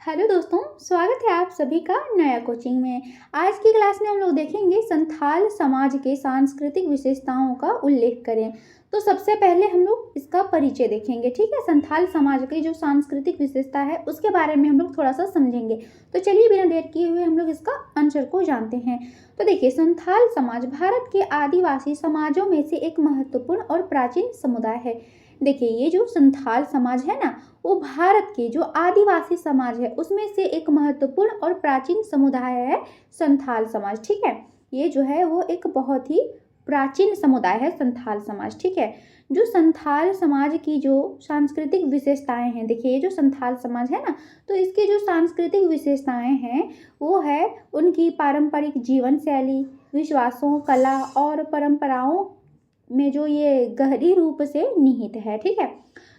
Hello दोस्तों, स्वागत है आप सभी का नया कोचिंग में। आज की क्लास में हम लोग देखेंगे संथाल समाज के सांस्कृतिक विशेषताओं का उल्लेख करें। तो सबसे पहले हम लोग इसका परिचय देखेंगे, ठीक है। संथाल समाज की जो सांस्कृतिक विशेषता है उसके बारे में हम लोग थोड़ा सा समझेंगे। तो चलिए बिना देर किए हुए हम लोग इसका आंसर को जानते हैं। तो देखिए, संथाल समाज भारत के आदिवासी समाजों में से एक महत्वपूर्ण और प्राचीन समुदाय है। देखिए, ये जो संथाल समाज है ना, वो भारत के जो आदिवासी समाज है उसमें से एक महत्वपूर्ण और प्राचीन समुदाय है संथाल समाज, ठीक है। ये जो है वो एक बहुत ही प्राचीन समुदाय है संथाल समाज, ठीक है। जो संथाल समाज की जो सांस्कृतिक विशेषताएं हैं, देखिए ये जो संथाल समाज है ना, तो इसकी जो सांस्कृतिक विशेषताएं हैं वो है उनकी पारंपरिक जीवन शैली, विश्वासों, कला और परंपराओं में जो ये गहरी रूप से निहित है, ठीक है।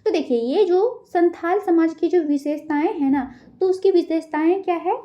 तो देखिए, ये जो संथाल समाज की जो विशेषताएं हैं ना, तो उसकी विशेषताएं क्या है।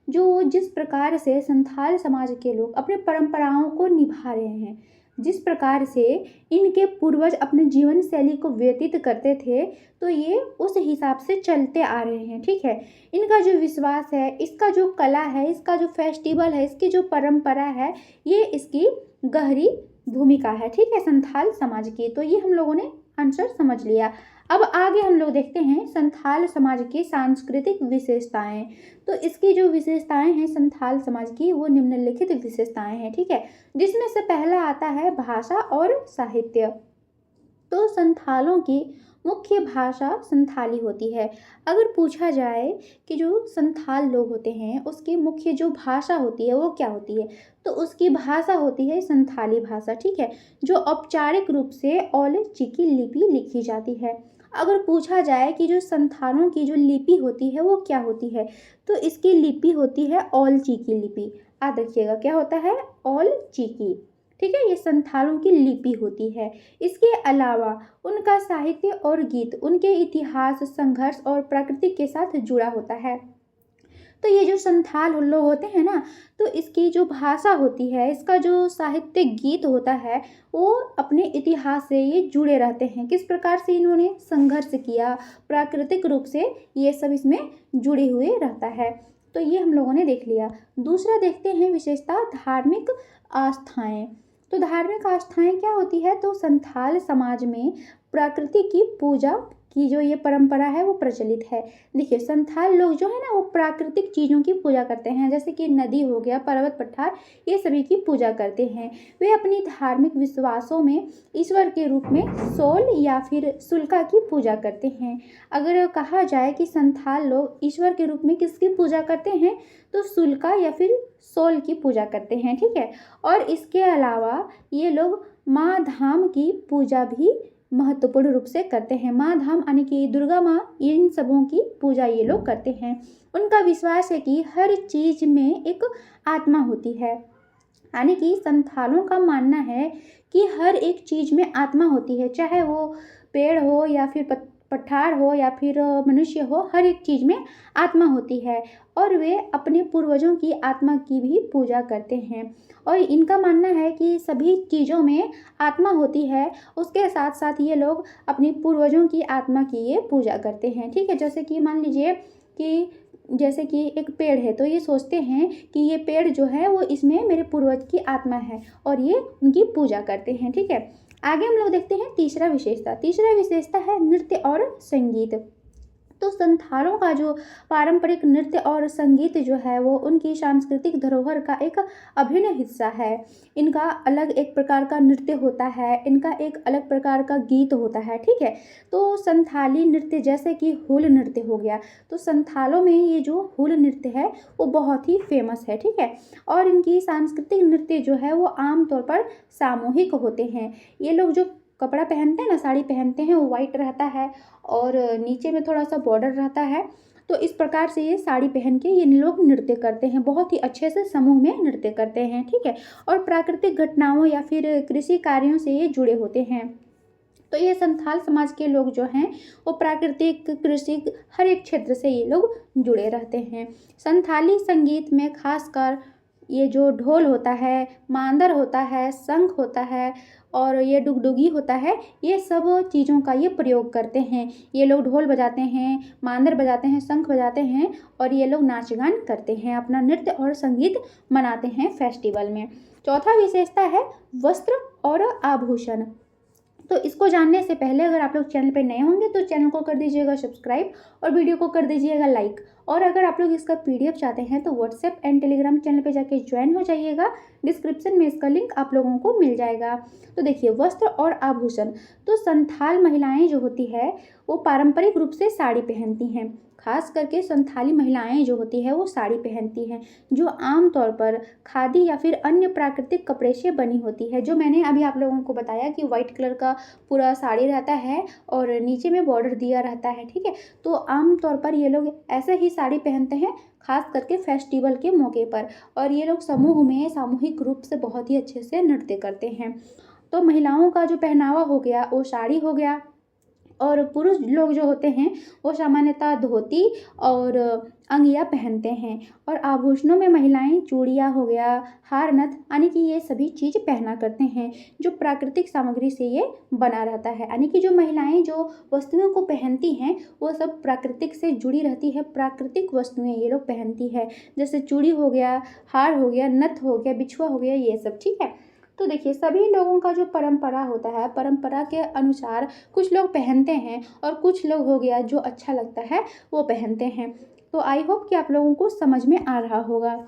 जो जिस प्रकार से संथाल समाज के लोग अपने परंपराओं को निभा रहे हैं, जिस प्रकार से इनके पूर्वज अपने जीवन शैली को व्यतीत करते थे, तो ये उस हिसाब से चलते आ रहे हैं, ठीक है। इनका जो विश्वास है, इसका जो कला है, इसका जो फेस्टिवल है, इसकी जो परंपरा है, ये इसकी गहरी भूमिका है, ठीक है, संथाल समाज की। तो ये हम लोगों ने आंसर समझ लिया। अब आगे हम लोग देखते हैं संथाल समाज की सांस्कृतिक विशेषताएं। तो इसकी जो विशेषताएं हैं संथाल समाज की, वो निम्नलिखित विशेषताएं हैं, ठीक है। जिसमें से पहला आता है भाषा और साहित्य। तो संथालों की मुख्य भाषा संथाली होती है। अगर पूछा जाए कि जो संथाल लोग होते हैं उसकी मुख्य जो भाषा होती है वो क्या होती है, तो उसकी भाषा होती है संथाली भाषा, ठीक है, जो औपचारिक रूप से ऑल चिकी लिपि लिखी जाती है। अगर पूछा जाए कि जो संथालों की जो लिपि होती है वो क्या होती है, तो इसकी लिपि होती है ऑल चिकी लिपि। याद रखिएगा, क्या होता है, ऑल चिकी, ठीक है, ये संथालों की लिपि होती है। इसके अलावा उनका साहित्य और गीत उनके इतिहास, संघर्ष और प्रकृति के साथ जुड़ा होता है। तो ये जो संथाल लोग होते हैं ना, तो इसकी जो भाषा होती है, इसका जो साहित्यिक गीत होता है, वो अपने इतिहास से ये जुड़े रहते हैं। किस प्रकार से इन्होंने संघर्ष किया, प्राकृतिक रूप से ये सब इसमें जुड़े हुए रहता है। तो ये हम लोगों ने देख लिया। दूसरा देखते हैं विशेषता, धार्मिक आस्थाएं। तो धार्मिक आस्थाएं क्या होती है, तो संथाल समाज में प्रकृति की पूजा की जो ये परंपरा है वो प्रचलित है। देखिए, संथाल लोग जो है ना वो प्राकृतिक चीज़ों की पूजा करते हैं, जैसे कि नदी हो गया, पर्वत पठार, ये सभी की पूजा करते हैं। वे अपनी धार्मिक विश्वासों में ईश्वर के रूप में सोल या फिर सुल्का की पूजा करते हैं। अगर कहा जाए कि संथाल लोग ईश्वर के रूप में किसकी पूजा करते हैं, तो सुल्का या फिर सोल की पूजा करते हैं, ठीक है। और इसके अलावा ये लोग माँ धाम की पूजा भी महत्वपूर्ण रूप से करते हैं। माँ धाम यानी कि दुर्गा माँ, इन सबों की पूजा ये लोग करते हैं। उनका विश्वास है कि हर चीज में एक आत्मा होती है, यानी कि संथालों का मानना है कि हर एक चीज में आत्मा होती है, चाहे वो पेड़ हो या फिर पठार हो या फिर मनुष्य हो, हर एक चीज में आत्मा होती है। और वे अपने पूर्वजों की आत्मा की भी पूजा करते हैं। और इनका मानना है कि सभी चीज़ों में आत्मा होती है, उसके साथ साथ ये लोग अपनी पूर्वजों की आत्मा की ये पूजा करते हैं, ठीक है। जैसे कि मान लीजिए कि जैसे कि एक पेड़ है, तो ये सोचते हैं कि ये पेड़ जो है वो इसमें मेरे पूर्वज की आत्मा है और ये उनकी पूजा करते हैं, ठीक है। आगे हम लोग देखते हैं तीसरा विशेषता है नृत्य और संगीत। तो संथालों का जो पारंपरिक नृत्य और संगीत जो है वो उनकी सांस्कृतिक धरोहर का एक अभिन्न हिस्सा है। इनका अलग एक प्रकार का नृत्य होता है, इनका एक अलग प्रकार का गीत होता है, ठीक है। तो संथाली नृत्य जैसे कि हुल नृत्य हो गया, तो संथालों में ये जो हुल नृत्य है वो बहुत ही फेमस है, ठीक है। और इनकी सांस्कृतिक नृत्य जो है वो आमतौर पर सामूहिक होते हैं। ये लोग जो कपड़ा पहनते हैं ना, साड़ी पहनते हैं, वो वाइट रहता है और नीचे में थोड़ा सा बॉर्डर रहता है। तो इस प्रकार से ये साड़ी पहन के ये लोग नृत्य करते हैं, बहुत ही अच्छे से समूह में नृत्य करते हैं, ठीक है। और प्राकृतिक घटनाओं या फिर कृषि कार्यों से ये जुड़े होते हैं। तो ये संथाल समाज के लोग जो हैं वो प्राकृतिक, कृषि, हर एक क्षेत्र से ये लोग जुड़े रहते हैं। संथाली संगीत में खासकर ये जो ढोल होता है, मांदर होता है, शंख होता है और ये डुगडुगी होता है, ये सब चीज़ों का ये प्रयोग करते हैं। ये लोग ढोल बजाते हैं, मांदर बजाते हैं, शंख बजाते हैं और ये लोग नाच गान करते हैं, अपना नृत्य और संगीत मनाते हैं फेस्टिवल में। चौथा विशेषता है वस्त्र और आभूषण। तो इसको जानने से पहले अगर आप लोग चैनल पर नए होंगे तो चैनल को कर दीजिएगा सब्सक्राइब और वीडियो को कर दीजिएगा लाइक। और अगर आप लोग इसका PDF चाहते हैं तो व्हाट्सएप एंड टेलीग्राम चैनल पे जाके ज्वाइन हो जाइएगा, डिस्क्रिप्शन में इसका लिंक आप लोगों को मिल जाएगा। तो देखिए, वस्त्र और आभूषण, तो संथाल महिलाएं जो होती है वो पारंपरिक रूप से साड़ी पहनती हैं। खास करके संथाली महिलाएं जो होती है वो साड़ी पहनती हैं, जो आमतौर पर खादी या फिर अन्य प्राकृतिक कपड़े से बनी होती है। जो मैंने अभी आप लोगों को बताया कि वाइट कलर का पूरा साड़ी रहता है और नीचे में बॉर्डर दिया रहता है, ठीक है। तो आमतौर पर ये लोग ऐसे ही साड़ी पहनते हैं, खास करके फेस्टिवल के मौके पर। और ये लोग समूह में सामूहिक रूप से बहुत ही अच्छे से नृत्य करते हैं। तो महिलाओं का जो पहनावा हो गया वो साड़ी हो गया, और पुरुष लोग जो होते हैं वो सामान्यतः धोती और अंगिया पहनते हैं। और आभूषणों में महिलाएं चूड़ियाँ हो गया, हार नथ, यानी कि ये सभी चीज़ पहना करते हैं जो प्राकृतिक सामग्री से ये बना रहता है। यानी कि जो महिलाएं जो वस्तुओं को पहनती हैं वो सब प्राकृतिक से जुड़ी रहती है, प्राकृतिक वस्तुएं ये लोग पहनती है, जैसे चूड़ी हो गया, हार हो गया, नथ हो गया, बिछुआ हो गया, ये सब, ठीक है। तो देखिए, सभी लोगों का जो परंपरा होता है, परंपरा के अनुसार कुछ लोग पहनते हैं और कुछ लोग हो गया जो अच्छा लगता है वो पहनते हैं। तो आई होप कि आप लोगों को समझ में आ रहा होगा।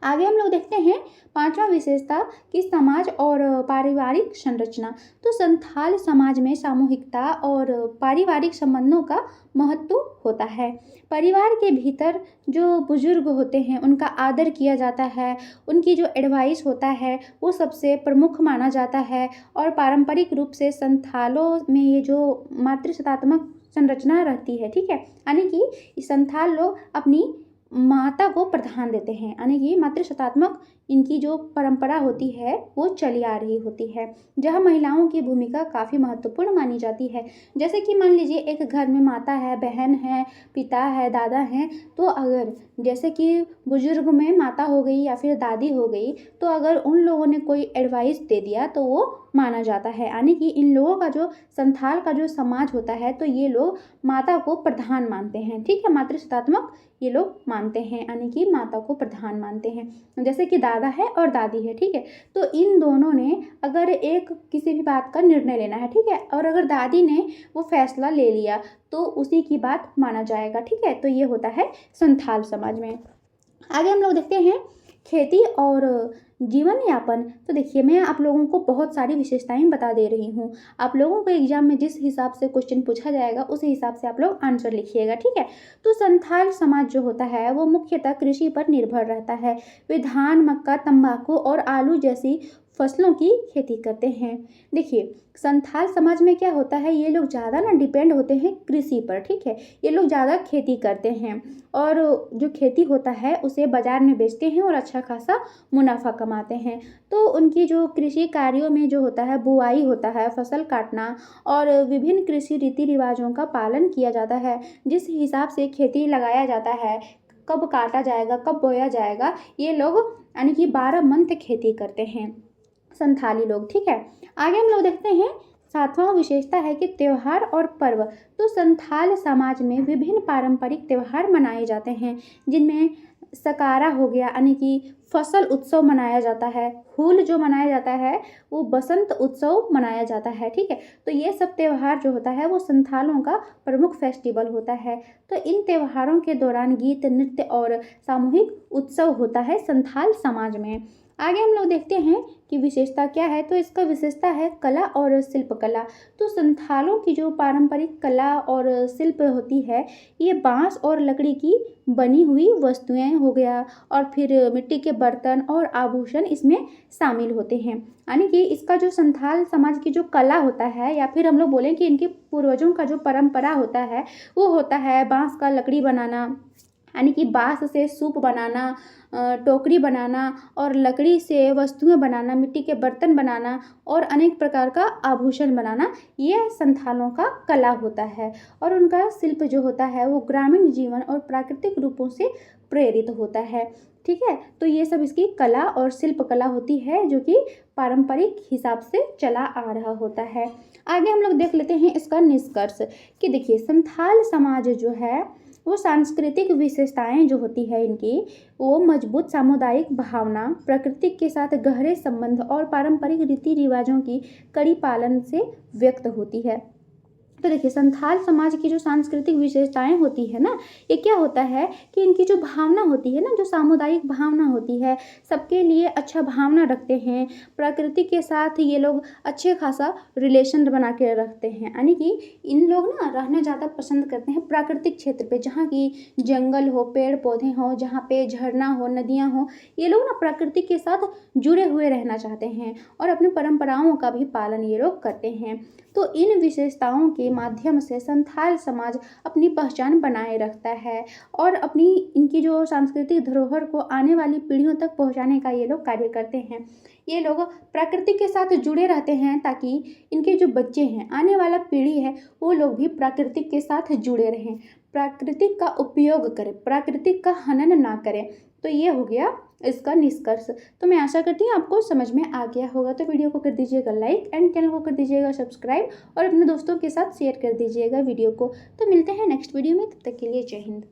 आगे हम लोग देखते हैं पांचवा विशेषता कि समाज और पारिवारिक संरचना। तो संथाल समाज में सामूहिकता और पारिवारिक संबंधों का महत्व होता है। परिवार के भीतर जो बुजुर्ग होते हैं उनका आदर किया जाता है, उनकी जो एडवाइस होता है वो सबसे प्रमुख माना जाता है। और पारंपरिक रूप से संथालों में ये जो मातृशतात्मक संरचना रहती है, ठीक है, यानी कि संथाल लोग अपनी माता को प्रधान देते हैं, यानी कि मातृशतात्मक इनकी जो परंपरा होती है वो चली आ रही होती है, जहाँ महिलाओं की भूमिका काफ़ी महत्वपूर्ण मानी जाती है। जैसे कि मान लीजिए एक घर में माता है, बहन है, पिता है, दादा हैं, तो अगर जैसे कि बुजुर्ग में माता हो गई या फिर दादी हो गई, तो अगर उन लोगों ने कोई एडवाइस दे दिया तो वो माना जाता है। यानी कि इन लोगों का जो संथाल का जो समाज होता है तो ये लोग माता को प्रधान मानते हैं, ठीक है, मातृशतात्मक ये लोग मानते हैं, यानी कि माता को प्रधान मानते हैं। जैसे कि दादा है और दादी है, ठीक है, तो इन दोनों ने अगर एक किसी भी बात का निर्णय लेना है, ठीक है, और अगर दादी ने वो फैसला ले लिया तो उसी की बात माना जाएगा, ठीक है। तो ये होता है संथाल समाज में। आगे हम लोग देखते हैं खेती और जीवन यापन। तो देखिए, मैं आप लोगों को बहुत सारी विशेषताएं बता दे रही हूँ। आप लोगों को एग्जाम में जिस हिसाब से क्वेश्चन पूछा जाएगा उस हिसाब से आप लोग आंसर लिखिएगा, ठीक है। तो संथाल समाज जो होता है वो मुख्यतः कृषि पर निर्भर रहता है। वे धान, मक्का, तंबाकू और आलू जैसी फसलों की खेती करते हैं। देखिए, संथाल समाज में क्या होता है, ये लोग ज़्यादा ना डिपेंड होते हैं कृषि पर, ठीक है। ये लोग ज़्यादा खेती करते हैं और जो खेती होता है उसे बाज़ार में बेचते हैं और अच्छा खासा मुनाफा कमाते हैं। तो उनकी जो कृषि कार्यों में जो होता है बुआई होता है, फसल काटना और विभिन्न कृषि रीति रिवाजों का पालन किया जाता है। जिस हिसाब से खेती लगाया जाता है, कब काटा जाएगा, कब बोया जाएगा, ये लोग यानी कि 12 मंथ खेती करते हैं संथाली लोग, ठीक है। आगे हम लोग देखते हैं सातवां विशेषता है कि त्योहार और पर्व। तो संथाल समाज में विभिन्न पारंपरिक त्योहार मनाए जाते हैं, जिनमें सकारा हो गया, यानी कि फसल उत्सव मनाया जाता है। हूल जो मनाया जाता है वो बसंत उत्सव मनाया जाता है, ठीक है। तो ये सब त्यौहार जो होता है वो संथालों का प्रमुख फेस्टिवल होता है। तो इन त्योहारों के दौरान गीत, नृत्य और सामूहिक उत्सव होता है संथाल समाज में। आगे हम लोग देखते हैं कि विशेषता क्या है। तो इसका विशेषता है कला और शिल्पकला। तो संथालों की जो पारंपरिक कला और शिल्प होती है ये बांस और लकड़ी की बनी हुई वस्तुएं हो गया और फिर मिट्टी के बर्तन और आभूषण इसमें शामिल होते हैं। यानी कि इसका जो संथाल समाज की जो कला होता है, या फिर हम लोग बोलें कि इनके पूर्वजों का जो परंपरा होता है वो होता है बांस का लकड़ी बनाना, यानी कि बाँस से सूप बनाना, टोकरी बनाना और लकड़ी से वस्तुएं बनाना, मिट्टी के बर्तन बनाना और अनेक प्रकार का आभूषण बनाना, ये संथालों का कला होता है। और उनका शिल्प जो होता है वो ग्रामीण जीवन और प्राकृतिक रूपों से प्रेरित होता है। ठीक है, तो ये सब इसकी कला और शिल्प कला होती है जो कि पारंपरिक हिसाब से चला आ रहा होता है। आगे हम लोग देख लेते हैं इसका निष्कर्ष कि देखिए संथाल समाज जो है वो सांस्कृतिक विशेषताएं जो होती है इनकी, वो मजबूत सामुदायिक भावना, प्रकृति के साथ गहरे संबंध और पारंपरिक रीति रिवाजों की कड़ी पालन से व्यक्त होती है। तो देखिए संथाल समाज की जो सांस्कृतिक विशेषताएं होती है ना, ये क्या होता है कि इनकी जो भावना होती है ना, जो सामुदायिक भावना होती है, सबके लिए अच्छा भावना रखते हैं, प्रकृति के साथ ये लोग अच्छे खासा रिलेशन बना के रखते हैं। यानी कि इन लोग ना रहना ज़्यादा पसंद करते हैं प्राकृतिक क्षेत्र पे, जहाँ की जंगल हो, पेड़ पौधे हों, जहाँ पे झरना हो, नदियाँ हो, ये लोग ना प्रकृति के साथ जुड़े हुए रहना चाहते हैं और अपनी परंपराओं का भी पालन ये लोग करते हैं। तो इन विशेषताओं के माध्यम से संथाल समाज अपनी पहचान बनाए रखता है और अपनी इनकी जो सांस्कृतिक धरोहर को आने वाली पीढ़ियों तक पहुंचाने का ये लोग कार्य करते हैं। ये लोग प्रकृति के साथ जुड़े रहते हैं ताकि इनके जो बच्चे हैं, आने वाला पीढ़ी है, वो लोग भी प्राकृतिक के साथ जुड़े रहें, प्राकृतिक का उपयोग करें, प्राकृतिक का हनन ना करें। तो ये हो गया इसका निष्कर्ष। तो मैं आशा करती हूँ आपको समझ में आ गया होगा। तो वीडियो को कर दीजिएगा लाइक एंड चैनल को कर दीजिएगा सब्सक्राइब और अपने दोस्तों के साथ शेयर कर दीजिएगा वीडियो को। तो मिलते हैं नेक्स्ट वीडियो में, तब तक के लिए जय हिंद।